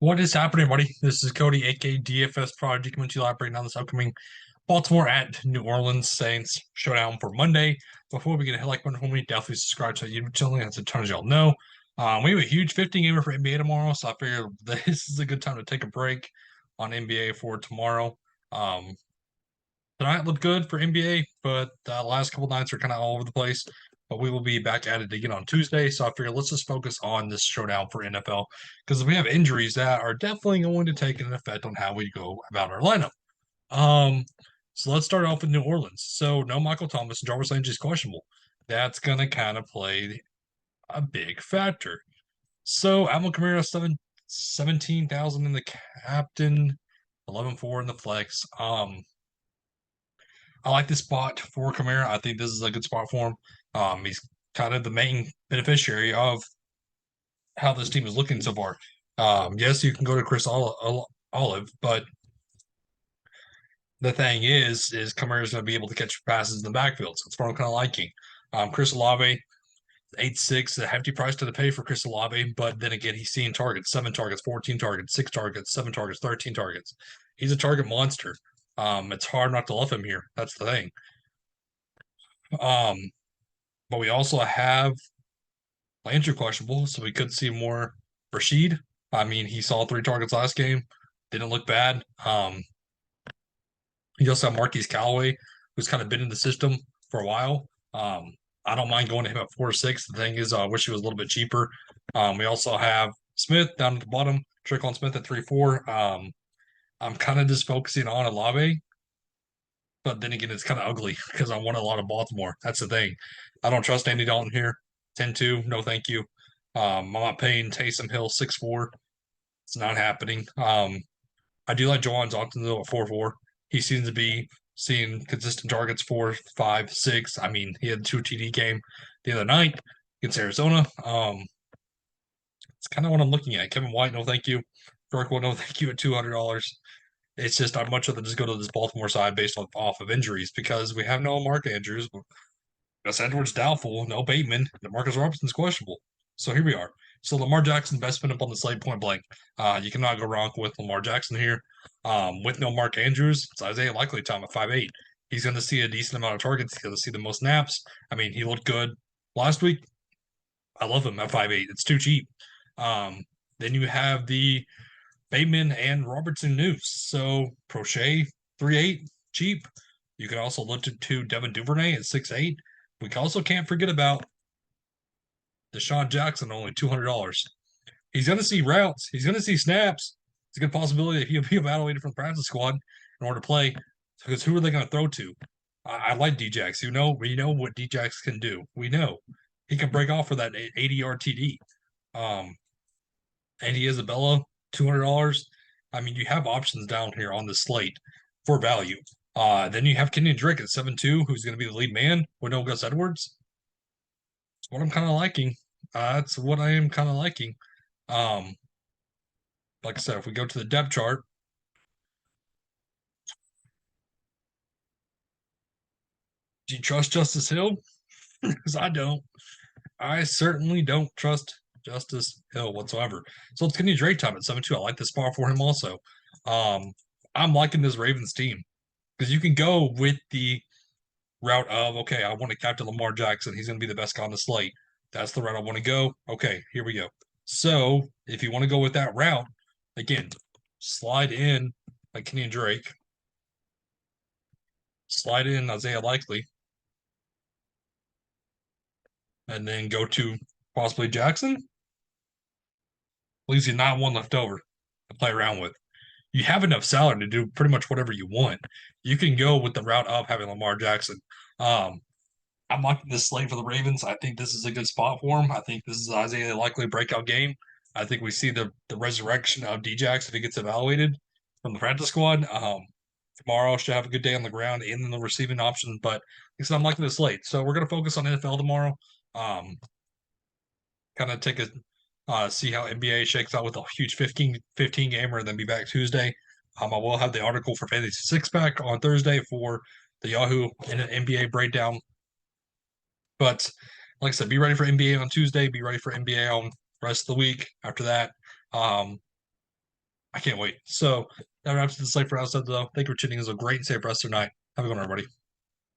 What is happening, buddy? This is Cody, aka DFS Prodigy, coming to you live breaking down this upcoming Baltimore at New Orleans Saints showdown for Monday. Before we get ahead, like wonderful me, definitely subscribe to the YouTube channel, as a ton of y'all know. We have a huge 15 gamer for NBA tomorrow, so I figured this is a good time to take a break on NBA for tomorrow. Um, Tonight looked good for NBA, but the last couple nights are kind of all over the place. But we will be back at it again on Tuesday. So I figured let's just focus on this showdown for NFL because we have injuries that are definitely going to take an effect on how we go about our lineup. Um, so let's start off with New Orleans. So no Michael Thomas, Jarvis Landry is questionable. That's gonna kind of play a big factor. So Alvin Kamara 17,000 in the captain, 11-4 in the flex. I like this spot for Kamara. I think this is a good spot for him. He's kind of the main beneficiary of how this team is looking so far. Yes, you can go to Chris Olive, but the thing is Kamara is going to be able to catch passes in the backfield. So that's what I'm kind of liking. Chris Olave, 8-6, a hefty price to pay for Chris Olave, but then again, he's seeing targets, 7 targets, 14 targets, 6 targets, 7 targets, 13 targets. He's a target monster. It's hard not to love him here. That's the thing. Um, but we also have Landry questionable, so we could see more Rashid. I mean, he saw 3 targets last game, didn't look bad. You also have Marquise Callaway, who's kind of been in the system for a while. I don't mind going to him at 4-6. The thing is, I wish he was a little bit cheaper. We also have Smith down at the bottom, Tre'Quan Smith at 3-4. I'm kind of just focusing on Olave, but then again, it's kind of ugly because I want a lot of Baltimore. That's the thing. I don't trust Andy Dalton here. 10-2, no thank you. I'm not paying Taysom Hill 6-4. It's not happening. I do like Jawan Johnson though at 4-4. He seems to be seeing consistent targets 4, 5, 6. I mean, he had a 2 TD game the other night against Arizona. It's kind of what I'm looking at. Kevin White, no thank you. Darkwell, no thank you at $200. It's just I'd much rather just go to this Baltimore side based off of injuries because we have no Mark Andrews. Gus Edwards doubtful, no Bateman. DeMarcus Robinson's questionable. So here we are. So Lamar Jackson best fit up on the slate point blank. You cannot go wrong with Lamar Jackson here. With no Mark Andrews, it's Isaiah Likely time at 5'8". He's going to see a decent amount of targets. He's going to see the most snaps. I mean, he looked good last week. I love him at 5'8". It's too cheap. Then you have the Bateman and Robertson news. So Prochet 3'8", cheap. You can also look to Devin Duvernay at 6'8". We also can't forget about Deshaun Jackson, only $200. He's going to see routes. He's going to see snaps. It's a good possibility that he'll be evaluated from the practice squad in order to play. Because who are they going to throw to? I like Djax. We know what Djax can do. We know he can break off for that 80-yard TD. Andy Isabella, $200. I mean, you have options down here on the slate for value. Then you have Kenyon Drake at 7-2, who's going to be the lead man with no Gus Edwards. That's what I'm kind of liking. That's what I am kind of liking. Um, like I said, if we go to the depth chart, do you trust Justice Hill? Because I don't. I certainly don't trust Justice Hill whatsoever. So it's Kenyon Drake time at 7-2. I like this spot for him also. I'm liking this Ravens team because you can go with the route of, okay, I want to captain Lamar Jackson. He's going to be the best guy on the slate. That's the route I want to go. Okay, here we go. So if you want to go with that route, again, slide in like Kenyon Drake, slide in Isaiah Likely, and then go to possibly Jackson. Leaves you not one left over to play around with. You have enough salary to do pretty much whatever you want. You can go with the route of having Lamar Jackson. I'm liking this slate for the Ravens. I think this is a good spot for him. I think this is Isaiah likely breakout game. I think we see the resurrection of Djax if he gets evaluated from the practice squad. Tomorrow should have a good day on the ground and in the receiving option. But like I said, I'm liking this slate. So we're gonna focus on NFL tomorrow. Kind of take a see how NBA shakes out with a huge 15 gamer and then be back Tuesday. I will have the article for Fantasy Six Pack on Thursday for the Yahoo and an NBA breakdown. But like I said, be ready for NBA on Tuesday. Be ready for NBA on the rest of the week. After that, I can't wait. So that wraps up the slate for us though. Thank you for tuning in. It was a great and safe rest of your night. Have a good one, everybody.